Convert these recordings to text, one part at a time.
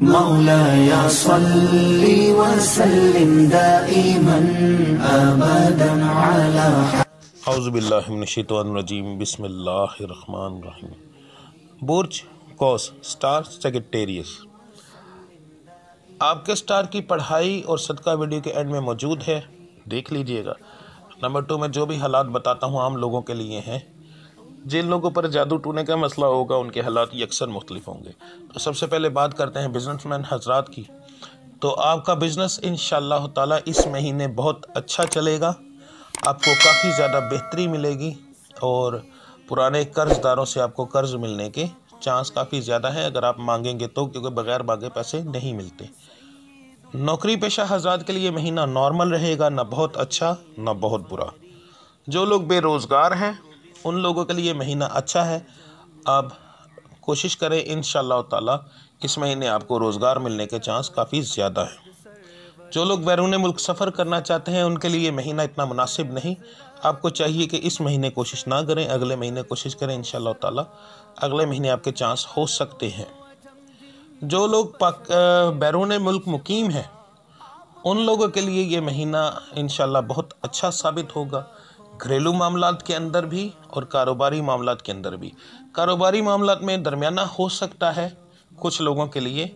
मौलाया सल्ली वसल्लिम दाइमन अबदन अला। औज़ु बिल्लाहि मिनश्शैतानिर रजीम, बिस्मिल्लाहिर रहमानिर रहीम। बुर्ज कौस star Sagittarius. आपके स्टार की पढ़ाई और सदका वीडियो के एंड में मौजूद है, देख लीजिएगा। नंबर 2 में जो भी हालात बताता हूँ आम लोगों के लिए हैं। जिन लोगों पर जादू टूने का मसला होगा उनके हालात अक्सर मुख्तलिफ होंगे। तो सबसे पहले बात करते हैं बिजनेसमैन हजरात की। तो आपका बिजनेस इंशाअल्लाह ताला इस महीने बहुत अच्छा चलेगा, आपको काफ़ी ज़्यादा बेहतरी मिलेगी और पुराने कर्जदारों से आपको कर्ज मिलने के चांस काफ़ी ज़्यादा है अगर आप मांगेंगे तो, क्योंकि बगैर मांगे पैसे नहीं मिलते। नौकरी पेशा हजरात के लिए महीना नॉर्मल रहेगा, ना बहुत अच्छा ना बहुत बुरा। जो लोग बेरोज़गार हैं उन लोगों के लिए महीना अच्छा है। आप कोशिश करें, इंशाअल्लाह ताला इस महीने आपको रोज़गार मिलने के चांस काफ़ी ज़्यादा हैं। जो लोग बैरून मुल्क सफ़र करना चाहते हैं उनके लिए महीना इतना मुनासिब नहीं। आपको चाहिए कि इस महीने कोशिश ना करें, अगले महीने कोशिश करें। इंशाअल्लाह ताला अगले महीने आपके चांस हो सकते हैं। जो लोग बैरून मुल्क मुकीम हैं उन लोगों के लिए ये महीना इंशाअल्लाह बहुत अच्छा साबित होगा, घरेलू मामलात के अंदर भी और कारोबारी मामलात के अंदर भी। कारोबारी मामलात में दरमियाना हो सकता है कुछ लोगों के लिए,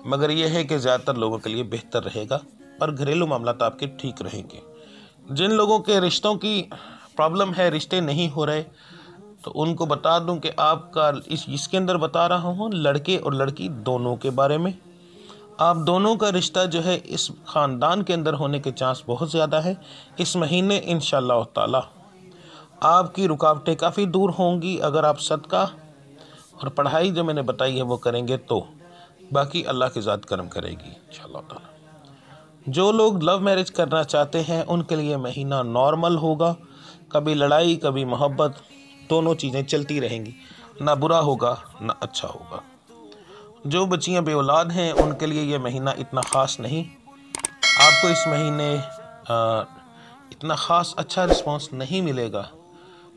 मगर यह है कि ज़्यादातर लोगों के लिए बेहतर रहेगा और घरेलू मामलात आपके ठीक रहेंगे। जिन लोगों के रिश्तों की प्रॉब्लम है, रिश्ते नहीं हो रहे, तो उनको बता दूं कि आपका इसके अंदर बता रहा हूँ लड़के और लड़की दोनों के बारे में। आप दोनों का रिश्ता जो है इस ख़ानदान के अंदर होने के चांस बहुत ज़्यादा है। इस महीने इंशाअल्लाह ताला आपकी रुकावटें काफ़ी दूर होंगी अगर आप सदका और पढ़ाई जो मैंने बताई है वो करेंगे तो। बाकी अल्लाह की ज़ात करम करेगी इंशाअल्लाह ताला। जो लोग लव मैरिज करना चाहते हैं उनके लिए महीना नॉर्मल होगा, कभी लड़ाई कभी मोहब्बत दोनों चीज़ें चलती रहेंगी, ना बुरा होगा ना अच्छा होगा। जो बच्चियाँ बेऔलाद हैं उनके लिए ये महीना इतना ख़ास नहीं। आपको इस महीने इतना ख़ास अच्छा रिस्पांस नहीं मिलेगा।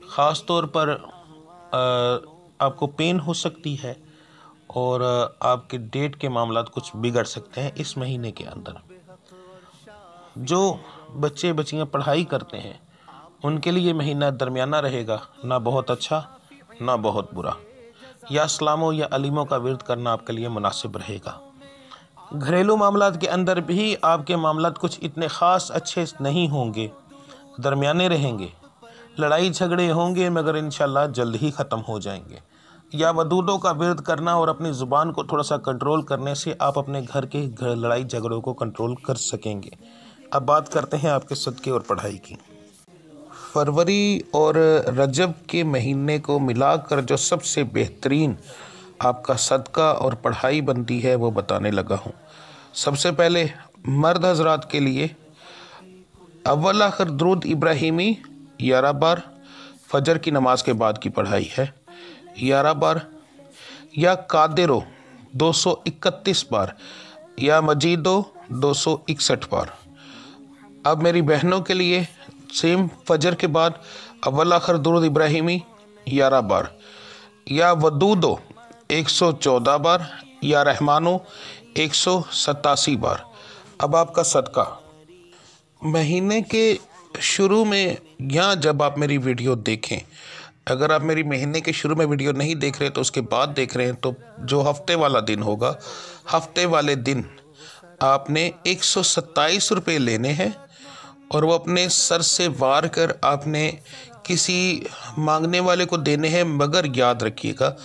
ख़ास तौर पर आपको पेन हो सकती है और आपके डेट के मामलात कुछ बिगड़ सकते हैं इस महीने के अंदर। जो बच्चे बच्चियाँ पढ़ाई करते हैं उनके लिए महीना दरमियाना रहेगा, ना बहुत अच्छा ना बहुत बुरा। या इस्लामों या अलीमों का विर्द करना आपके लिए मुनासिब रहेगा। घरेलू मामलात के अंदर भी आपके मामलात कुछ इतने ख़ास अच्छे नहीं होंगे, दरमियाने रहेंगे। लड़ाई झगड़े होंगे मगर इंशाअल्लाह जल्द ही ख़त्म हो जाएंगे। या वदूदों का विर्द करना और अपनी ज़ुबान को थोड़ा सा कंट्रोल करने से आप अपने घर के लड़ाई झगड़ों को कंट्रोल कर सकेंगे। अब बात करते हैं आपके सदक़े और पढ़ाई की। फरवरी और रजब के महीने को मिलाकर जो सबसे बेहतरीन आपका सदका और पढ़ाई बनती है वो बताने लगा हूँ। सबसे पहले मर्द हजरात के लिए अव्वल आखिर दुरूद इब्राहिमी 11 बार फजर की नमाज के बाद की पढ़ाई है 11 बार, या कादिरो 231 बार, या मजीदो 261 बार। अब मेरी बहनों के लिए सेम फजर के बाद अव्वल आखिर दुरूद इब्राहिमी 11 बार, या वदूदो 114 बार, या रहमानो 187 बार। अब आपका सदका महीने के शुरू में या जब आप मेरी वीडियो देखें, अगर आप मेरी महीने के शुरू में वीडियो नहीं देख रहे तो उसके बाद देख रहे हैं, तो जो हफ्ते वाला दिन होगा, हफ्ते वाले दिन आपने 127 रुपये लेने हैं और वो अपने सर से वार कर आपने किसी मांगने वाले को देने हैं। मगर याद रखिएगा,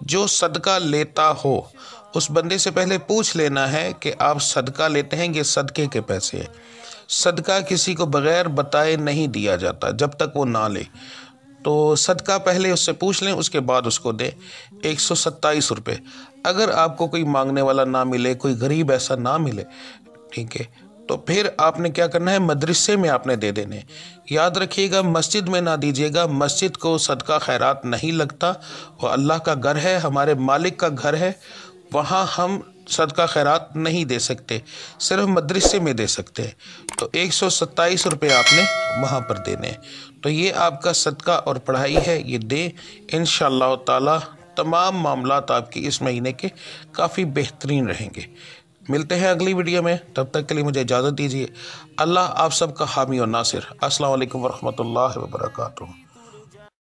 जो सदका लेता हो उस बंदे से पहले पूछ लेना है कि आप सदका लेते हैं, ये सदके के पैसे हैं। सदका किसी को बग़ैर बताए नहीं दिया जाता जब तक वो ना ले। तो सदका पहले उससे पूछ लें, उसके बाद उसको दें। 127 रुपये। अगर आपको कोई मांगने वाला ना मिले, कोई गरीब ऐसा ना मिले, ठीक है, तो फिर आपने क्या करना है, मदरसे में आपने दे देने। याद रखिएगा, मस्जिद में ना दीजिएगा। मस्जिद को सदका खैरात नहीं लगता, वो अल्लाह का घर है, हमारे मालिक का घर है, वहाँ हम सदका खैरात नहीं दे सकते, सिर्फ मदरसे में दे सकते हैं। तो 127 रुपये आपने वहाँ पर देने। तो ये आपका सदका और पढ़ाई है, ये दे इंशाअल्लाह ताला तमाम मामलात आपकी इस महीने के काफ़ी बेहतरीन रहेंगे। मिलते हैं अगली वीडियो में, तब तक के लिए मुझे इजाज़त दीजिए। अल्लाह आप सबका हामी और नासिर। अस्सलाम वालेकुम वरहमतुल्लाहि वबरकातुहू।